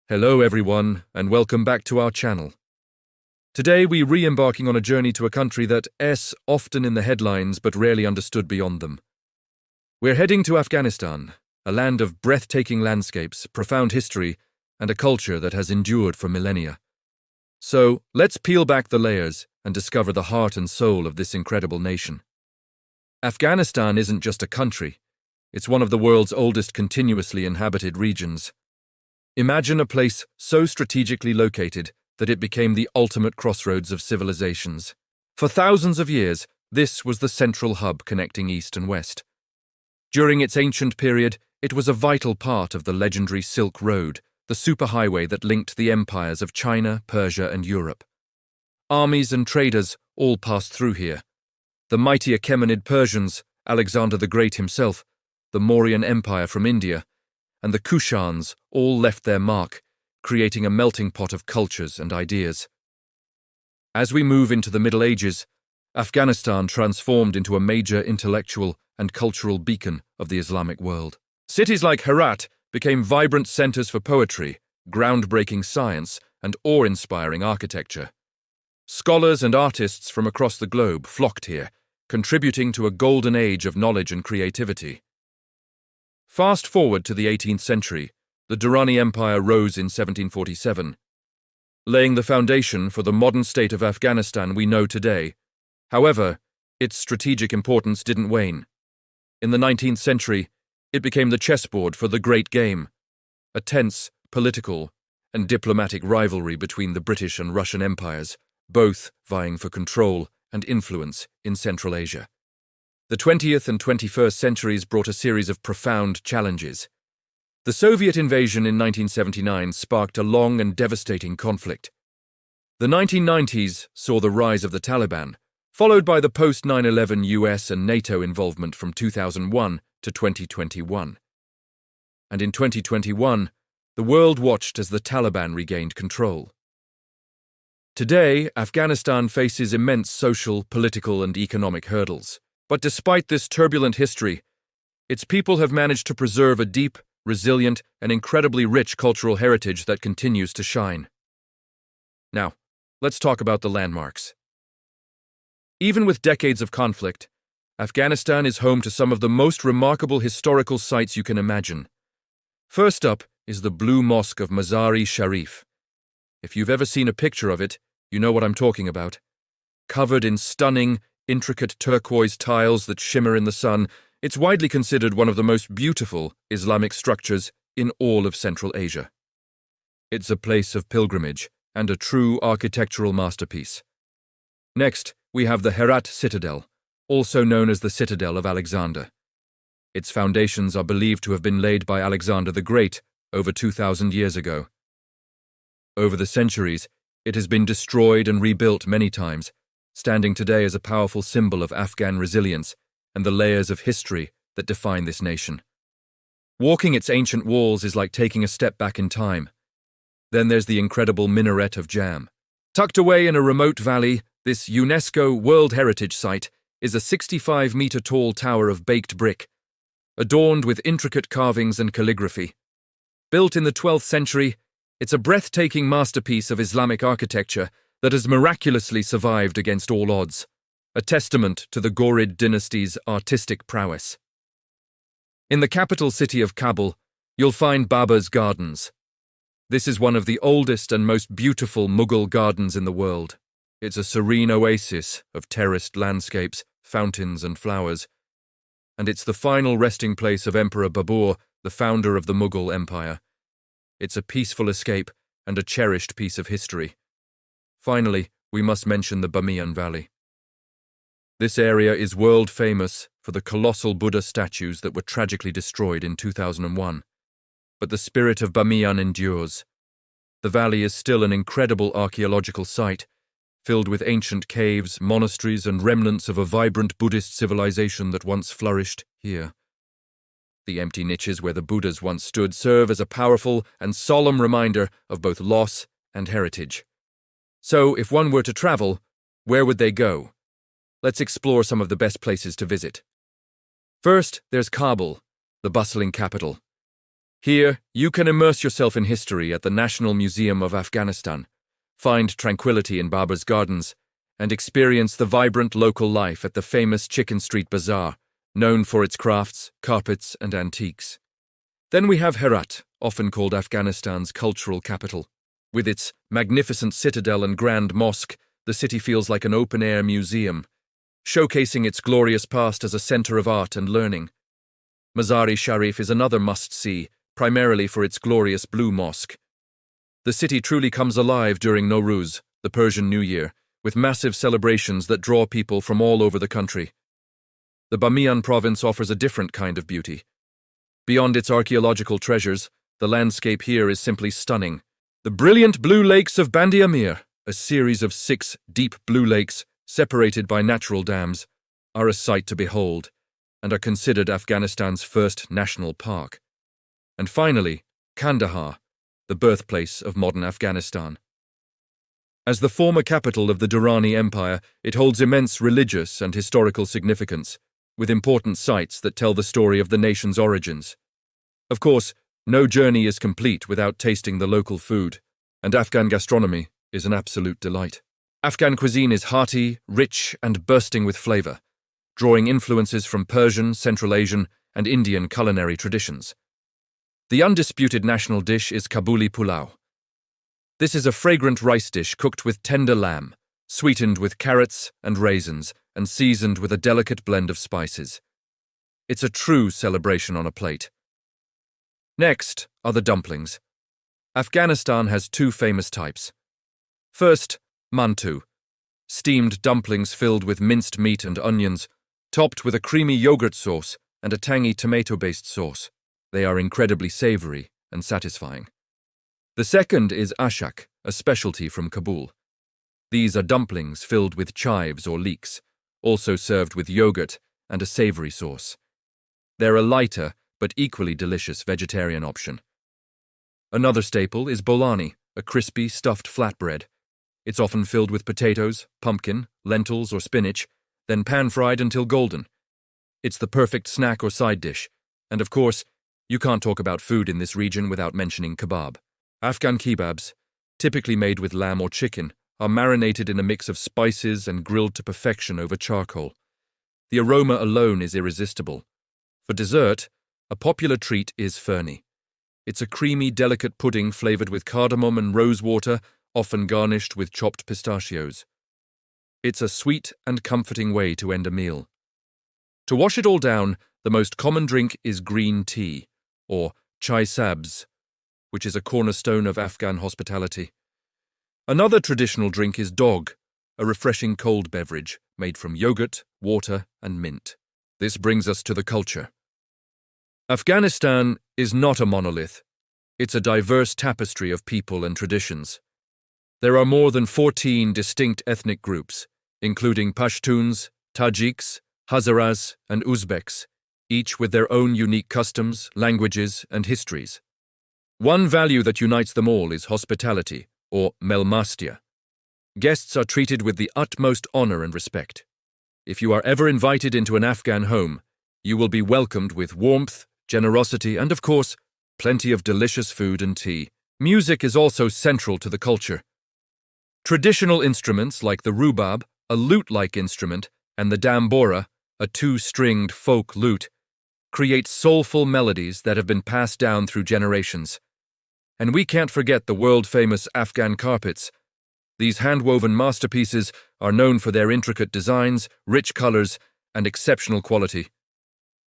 Hello everyone, and welcome back to our channel. Today we re-embarking on a journey to a country that is often in the headlines but rarely understood beyond them. We're heading to Afghanistan, a land of breathtaking landscapes, profound history, and a culture that has endured for millennia. So, let's peel back the layers and discover the heart and soul of this incredible nation. Afghanistan isn't just a country, it's one of the world's oldest continuously inhabited regions. Imagine a place so strategically located that it became the ultimate crossroads of civilizations. For thousands of years, this was the central hub connecting East and West. During its ancient period, it was a vital part of the legendary Silk Road, the superhighway that linked the empires of China, Persia, and Europe. Armies and traders all passed through here. The mighty Achaemenid Persians, Alexander the Great himself, the Mauryan Empire from India, and the Kushans all left their mark, creating a melting pot of cultures and ideas. As we move into the Middle Ages, Afghanistan transformed into a major intellectual and cultural beacon of the Islamic world. Cities like Herat became vibrant centers for poetry, groundbreaking science, and awe-inspiring architecture. Scholars and artists from across the globe flocked here, contributing to a golden age of knowledge and creativity. Fast forward to the 18th century, the Durrani Empire rose in 1747, laying the foundation for the modern state of Afghanistan we know today. However, its strategic importance didn't wane. In the 19th century, it became the chessboard for the Great Game, a tense political and diplomatic rivalry between the British and Russian empires, both vying for control and influence in Central Asia. The 20th and 21st centuries brought a series of profound challenges. The Soviet invasion in 1979 sparked a long and devastating conflict. The 1990s saw the rise of the Taliban, followed by the post-9/11 US and NATO involvement from 2001 to 2021. And in 2021, the world watched as the Taliban regained control. Today, Afghanistan faces immense social, political, and economic hurdles. But despite this turbulent history, its people have managed to preserve a deep, resilient, and incredibly rich cultural heritage that continues to shine. Now, let's talk about the landmarks. Even with decades of conflict, Afghanistan is home to some of the most remarkable historical sites you can imagine. First up is the Blue Mosque of Mazar-e Sharif. If you've ever seen a picture of it, you know what I'm talking about. Covered in stunning, intricate turquoise tiles that shimmer in the sun, it's widely considered one of the most beautiful Islamic structures in all of Central Asia. It's a place of pilgrimage and a true architectural masterpiece. Next, we have the Herat Citadel, also known as the Citadel of Alexander. Its foundations are believed to have been laid by Alexander the Great over 2,000 years ago. Over the centuries, it has been destroyed and rebuilt many times, standing today as a powerful symbol of Afghan resilience and the layers of history that define this nation. Walking its ancient walls is like taking a step back in time. Then there's the incredible minaret of Jam. Tucked away in a remote valley, this UNESCO World Heritage Site is a 65-meter-tall tower of baked brick, adorned with intricate carvings and calligraphy. Built in the 12th century, it's a breathtaking masterpiece of Islamic architecture that has miraculously survived against all odds, a testament to the Ghorid dynasty's artistic prowess. In the capital city of Kabul, you'll find Baba's Gardens. This is one of the oldest and most beautiful Mughal gardens in the world. It's a serene oasis of terraced landscapes, fountains, and flowers, and it's the final resting place of Emperor Babur, the founder of the Mughal Empire. It's a peaceful escape and a cherished piece of history. Finally, we must mention the Bamiyan Valley. This area is world famous for the colossal Buddha statues that were tragically destroyed in 2001. But the spirit of Bamiyan endures. The valley is still an incredible archaeological site, filled with ancient caves, monasteries, and remnants of a vibrant Buddhist civilization that once flourished here. The empty niches where the Buddhas once stood serve as a powerful and solemn reminder of both loss and heritage. So, if one were to travel, where would they go? Let's explore some of the best places to visit. First, there's Kabul, the bustling capital. Here, you can immerse yourself in history at the National Museum of Afghanistan, find tranquility in Baba's Gardens, and experience the vibrant local life at the famous Chicken Street Bazaar, known for its crafts, carpets, and antiques. Then we have Herat, often called Afghanistan's cultural capital. With its magnificent citadel and grand mosque, the city feels like an open-air museum, showcasing its glorious past as a center of art and learning. Mazar-e-Sharif is another must-see, primarily for its glorious blue mosque. The city truly comes alive during Nowruz, the Persian New Year, with massive celebrations that draw people from all over the country. The Bamiyan province offers a different kind of beauty. Beyond its archaeological treasures, the landscape here is simply stunning. The brilliant blue lakes of Bandi Amir, a series of 6 deep blue lakes separated by natural dams, are a sight to behold and are considered Afghanistan's first national park. And finally, Kandahar, the birthplace of modern Afghanistan. As the former capital of the Durrani Empire, it holds immense religious and historical significance, with important sites that tell the story of the nation's origins. Of course, no journey is complete without tasting the local food, and Afghan gastronomy is an absolute delight. Afghan cuisine is hearty, rich, and bursting with flavor, drawing influences from Persian, Central Asian, and Indian culinary traditions. The undisputed national dish is Kabuli pulao. This is a fragrant rice dish cooked with tender lamb, sweetened with carrots and raisins, and seasoned with a delicate blend of spices. It's a true celebration on a plate. Next are the dumplings. Afghanistan has 2 famous types. First, mantu, steamed dumplings filled with minced meat and onions, topped with a creamy yogurt sauce and a tangy tomato-based sauce. They are incredibly savory and satisfying. The second is ashak, a specialty from Kabul. These are dumplings filled with chives or leeks, also served with yogurt and a savory sauce. They're a lighter but equally delicious vegetarian option. Another staple is bolani, a crispy, stuffed flatbread. It's often filled with potatoes, pumpkin, lentils, or spinach, then pan-fried until golden. It's the perfect snack or side dish, and of course, you can't talk about food in this region without mentioning kebab. Afghan kebabs, typically made with lamb or chicken, are marinated in a mix of spices and grilled to perfection over charcoal. The aroma alone is irresistible. For dessert, a popular treat is ferni. It's a creamy, delicate pudding flavored with cardamom and rose water, often garnished with chopped pistachios. It's a sweet and comforting way to end a meal. To wash it all down, the most common drink is green tea, or chai sabz, which is a cornerstone of Afghan hospitality. Another traditional drink is dog, a refreshing cold beverage made from yogurt, water, and mint. This brings us to the culture. Afghanistan is not a monolith. It's a diverse tapestry of people and traditions. There are more than 14 distinct ethnic groups, including Pashtuns, Tajiks, Hazaras, and Uzbeks, each with their own unique customs, languages, and histories. One value that unites them all is hospitality, or melmastia. Guests are treated with the utmost honor and respect. If you are ever invited into an Afghan home, you will be welcomed with warmth, generosity, and of course, plenty of delicious food and tea. Music is also central to the culture. Traditional instruments like the rubab, a lute-like instrument, and the dambora, a 2-stringed folk lute, create soulful melodies that have been passed down through generations. And we can't forget the world-famous Afghan carpets. These hand-woven masterpieces are known for their intricate designs, rich colors, and exceptional quality.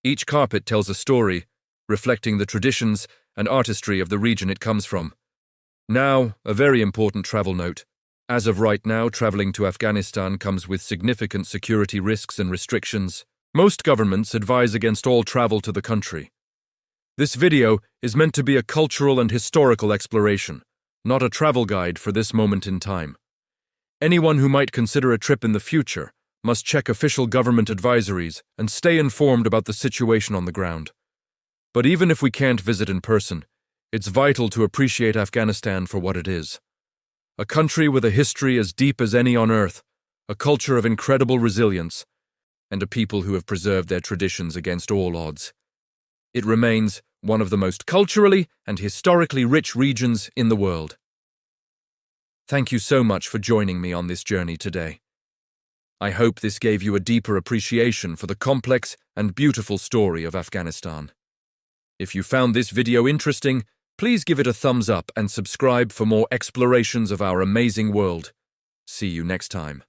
Each carpet tells a story, reflecting the traditions and artistry of the region it comes from. Now, a very important travel note. As of right now, traveling to Afghanistan comes with significant security risks and restrictions. Most governments advise against all travel to the country. This video is meant to be a cultural and historical exploration, not a travel guide for this moment in time. Anyone who might consider a trip in the future must check official government advisories and stay informed about the situation on the ground. But even if we can't visit in person, it's vital to appreciate Afghanistan for what it is. A country with a history as deep as any on earth, a culture of incredible resilience, and a people who have preserved their traditions against all odds. It remains one of the most culturally and historically rich regions in the world. Thank you so much for joining me on this journey today. I hope this gave you a deeper appreciation for the complex and beautiful story of Afghanistan. If you found this video interesting, please give it a thumbs up and subscribe for more explorations of our amazing world. See you next time.